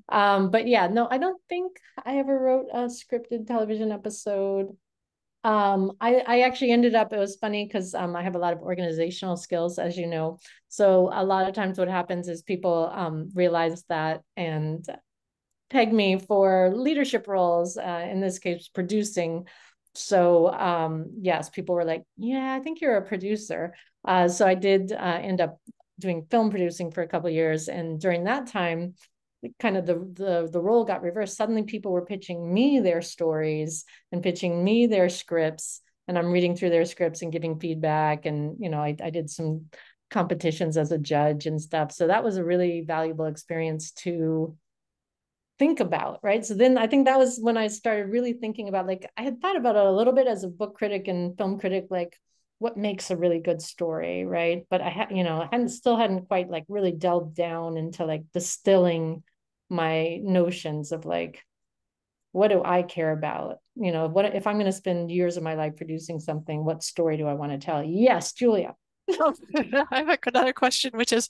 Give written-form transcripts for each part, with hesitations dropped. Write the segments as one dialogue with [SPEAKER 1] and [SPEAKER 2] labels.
[SPEAKER 1] But yeah, no, I don't think I ever wrote a scripted television episode. I actually ended up, it was funny because I have a lot of organizational skills, as you know. So a lot of times what happens is people realize that and peg me for leadership roles, in this case, producing. So yes, people were like, yeah, I think you're a producer. So I did end up doing film producing for a couple of years. And during that time, kind of the role got reversed. Suddenly people were pitching me their stories and pitching me their scripts. And I'm reading through their scripts and giving feedback. And, I did some competitions as a judge and stuff. So that was a really valuable experience to think about, right? So then I think that was when I started really thinking about, like, I had thought about it a little bit as a book critic and film critic, like what makes a really good story, right? But I had, hadn't quite like really delved down into like distilling my notions of like, what do I care about? What if I'm going to spend years of my life producing something, what story do I want to tell? Yes, Julia.
[SPEAKER 2] I have another question, which is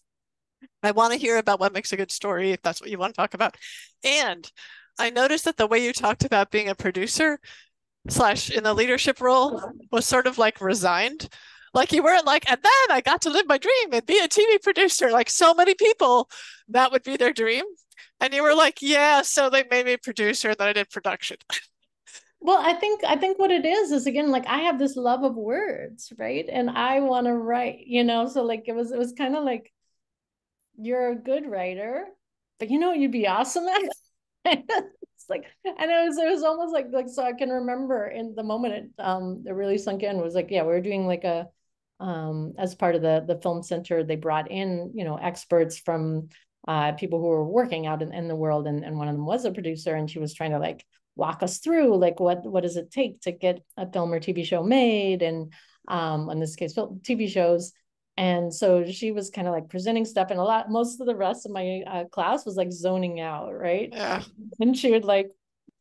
[SPEAKER 2] I want to hear about what makes a good story, if that's what you want to talk about. And I noticed that the way you talked about being a producer slash in the leadership role was sort of like resigned. Like you weren't like, and then I got to live my dream and be a TV producer. Like so many people, that would be their dream. And you were like, yeah, so they made me a producer, and then I did production.
[SPEAKER 1] Well, I think what it is again, like I have this love of words, right? And I want to write, so like it was kind of like, you're a good writer, but you'd be awesome at it's like, and it was almost like so I can remember in the moment it really sunk in, was like, yeah, we were doing like a as part of the film center, they brought in, experts from people who were working out in the world, and one of them was a producer, and she was trying to like walk us through like what does it take to get a film or TV show made, and in this case film TV shows. And so she was kind of like presenting stuff, and most of the rest of my class was like zoning out, right?
[SPEAKER 2] Yeah,
[SPEAKER 1] And she would like,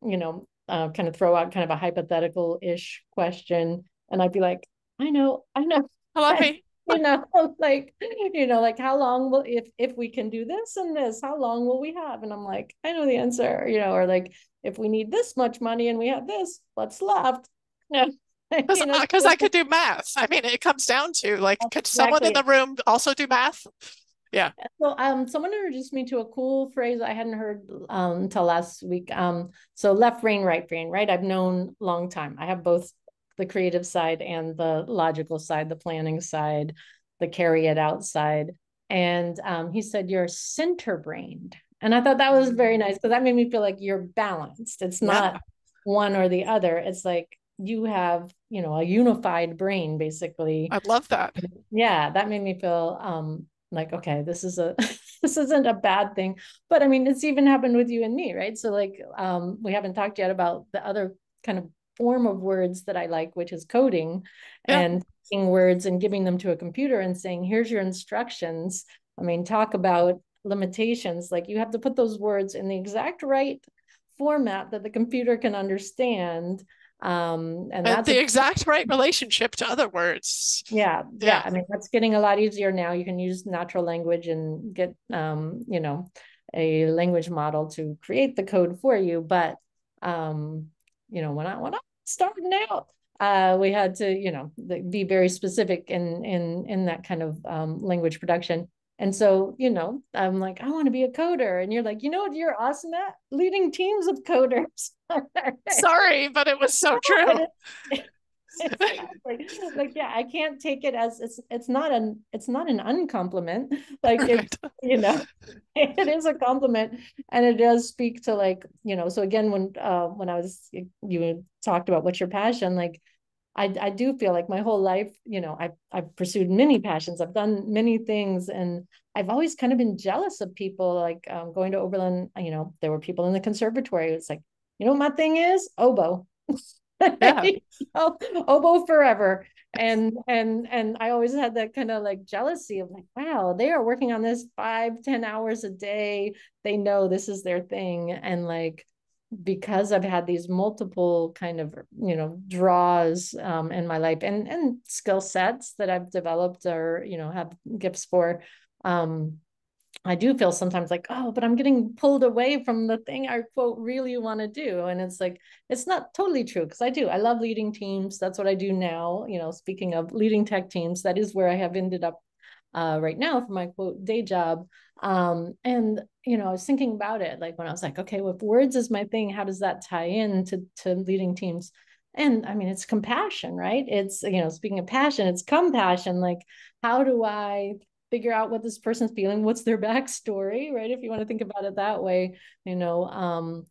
[SPEAKER 1] kind of throw out kind of a hypothetical ish question. And I'd be like, I know.
[SPEAKER 2] I love
[SPEAKER 1] And,
[SPEAKER 2] me.
[SPEAKER 1] like, like how long will, if we can do this and this, how long will we have? And I'm like, I know the answer, or like, if we need this much money and we have this, what's left? No,
[SPEAKER 2] Because because I could do math. I mean, it comes down to like, could someone in the
[SPEAKER 1] exactly.
[SPEAKER 2] room also do math? Yeah.
[SPEAKER 1] So someone introduced me to a cool phrase I hadn't heard until last week. So left brain, right brain, right? I've known long time. I have both the creative side and the logical side, the planning side, the carry it out side. And he said you're center brained. And I thought that was very nice because that made me feel like you're balanced. It's
[SPEAKER 2] Yeah,
[SPEAKER 1] not one or the other. It's like you have, a unified brain, basically.
[SPEAKER 2] I'd love that.
[SPEAKER 1] Yeah, that made me feel like, okay, this is a this isn't a bad thing. But I mean, it's even happened with you and me, right? So like we haven't talked yet about the other kind of form of words that I like, which is coding,
[SPEAKER 2] Yeah.
[SPEAKER 1] and taking words and giving them to a computer and saying, here's your instructions. I mean, talk about limitations. Like you have to put those words in the exact right format that the computer can understand. And
[SPEAKER 2] And
[SPEAKER 1] that's a
[SPEAKER 2] the exact right relationship to other words.
[SPEAKER 1] yeah.
[SPEAKER 2] Yeah.
[SPEAKER 1] I mean, that's getting a lot easier now. You can use natural language and get, a language model to create the code for you. But, when I starting out, we had to, be very specific in that kind of language production. And so, I'm like, I want to be a coder. And you're like, you know what you're awesome at? Leading teams of coders.
[SPEAKER 2] Sorry, but it was so true.
[SPEAKER 1] Exactly. Like, yeah, I can't take it as it's not an uncompliment. Like
[SPEAKER 2] Right.
[SPEAKER 1] it is a compliment, and it does speak to like, so again, when I was, you talked about what's your passion, like I do feel like my whole life, I've pursued many passions. I've done many things, and I've always kind of been jealous of people like going to Oberlin, there were people in the conservatory. It's like, what my thing is? Oboe.
[SPEAKER 2] Yeah.
[SPEAKER 1] Oboe forever. And I always had that kind of like jealousy of like, wow, they are working on this 5-10 hours a day. They know this is their thing. And like, because I've had these multiple kind of, draws in my life, and skill sets that I've developed or, have gifts for, um, I do feel sometimes like, oh, but I'm getting pulled away from the thing I quote really want to do. And it's like, it's not totally true because I do. I love leading teams. That's what I do now. You know, speaking of leading tech teams, that is where I have ended up right now for my quote day job. And you know, I was thinking about it like when I was like, okay, well, if words is my thing, how does that tie in to leading teams? And I mean, it's compassion, right? It's, you know, speaking of passion, it's compassion. Like, how do I figure out what this person's feeling? What's their backstory, right? If you want to think about it that way, you know,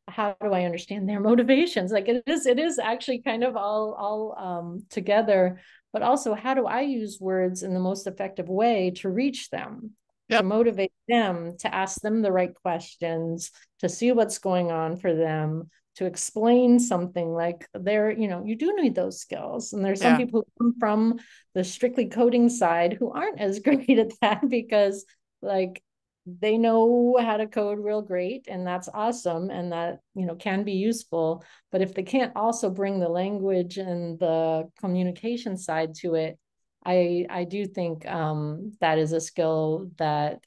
[SPEAKER 1] how do I understand their motivations? Like it is actually kind of all together, but also how do I use words in the most effective way to reach them, to
[SPEAKER 2] Yep.
[SPEAKER 1] motivate them, to ask them the right questions, to see what's going on for them, to explain something like there, you know, you do need those skills. And there's some
[SPEAKER 2] Yeah.
[SPEAKER 1] people who come from the strictly coding side who aren't as great at that because like they know how to code real great and that's awesome and that, you know, can be useful, but if they can't also bring the language and the communication side to it, I do think that is a skill that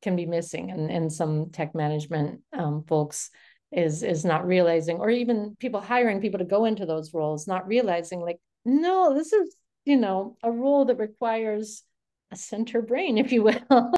[SPEAKER 1] can be missing and some tech management folks is not realizing, or even people hiring people to go into those roles not realizing like, no, this is, you know, a role that requires a center brain, if you will.